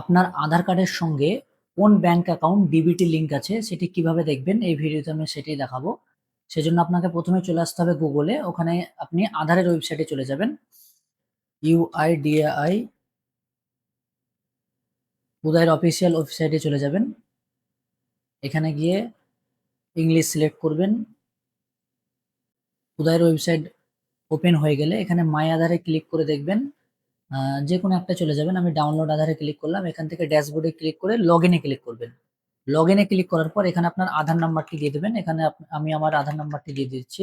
আপনার আধার কার্ডের সঙ্গে কোন ব্যাংক অ্যাকাউন্ট ডিবিটি লিংক আছে সেটি কিভাবে দেখবেন এই ভিডিওতে আমি সেটাই দেখাবো। সেজন্য আপনাকে প্রথমে চলে আসতে হবে গুগলে। ওখানে আপনি আধারের ওয়েবসাইটে চলে যাবেন। UIDAI উদয়ের অফিসিয়াল ওয়েবসাইটে চলে যাবেন। এখানে গিয়ে ইংলিশ সিলেক্ট করবেন। উদয়ের ওয়েবসাইট ওপেন হয়ে গেলে এখানে মাই আধারে ক্লিক করে দেখবেন। যে কোনো একটা চলে যাবেন। আমি ডাউনলোড আধারে ক্লিক করলাম। এখান থেকে ড্যাশবোর্ডে ক্লিক করে লগ ইনে ক্লিক করবেন। লগ ইনে ক্লিক করার পর এখানে আপনার আধার নাম্বারটি দিয়ে দেবেন। এখানে আমি আমার আধার নাম্বারটি দিয়ে দিচ্ছি।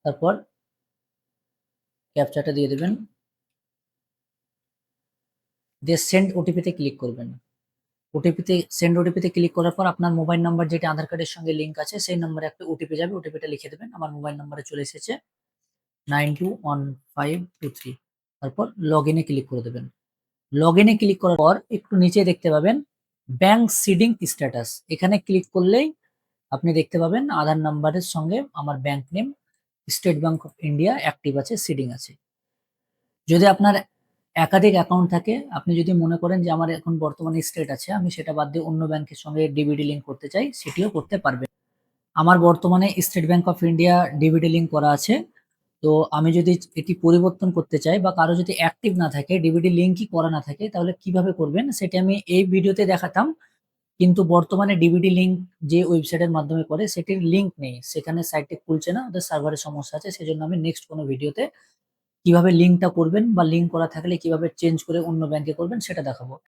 তারপর ক্যাপচাটা দিয়ে দেবেন, দিয়ে সেন্ড ওটিপিতে ক্লিক করবেন। সেন্ড ওটিপিতে ক্লিক করার পর আপনার মোবাইল নাম্বার যেটা আধার কার্ডের সঙ্গে লিংক আছে সেই নাম্বারে একটা ওটিপি যাবে। ওটিপিটা লিখে দেবেন। আমার মোবাইল নাম্বারে চলে এসেছে 921523। তারপর লগ ইনে ক্লিক করে দেবেন। লগ ইনে ক্লিক করার পর একটু নিচে দেখতে পাবেন ব্যাংক সিডিং স্ট্যাটাস। এখানে ক্লিক করলেই আপনি দেখতে পাবেন আধার নাম্বারের সঙ্গে আমার bank name state bank of India active আছে, সিডিং আছে। যদি আপনার একাধিক অ্যাকাউন্ট থাকে, আপনি যদি মনে করেন যে আমার এখন বর্তমানে স্টেট আছে, আমি সেটা বাদ দিয়ে অন্য ব্যাংকের সঙ্গে ডিবিটি লিংক করতে চাই, সেটিও করতে পারবেন। আমার বর্তমানে state bank of India DBT link করা আছে। তো আমি যদি এটি পরিবর্তন করতে চাই বা কারো যদি অ্যাক্টিভ না থাকে, ডিবিটি লিংকই করা না থাকে, তাহলে কিভাবে করবেন সেটি আমি এই ভিডিওতে দেখাতাম। কিন্তু বর্তমানে ডিবিটি লিংক যে ওয়েবসাইটের মাধ্যমে করে সেটির লিংক নেই, সেখানে সাইটটি খুলছে না, ওদের সার্ভারের সমস্যা আছে। সেজন্য আমি নেক্সট কোনো ভিডিওতে কিভাবে লিংকটা করবেন বা লিংক করা থাকলে কিভাবে চেঞ্জ করে অন্য ব্যাংকে করবেন সেটা দেখাবো।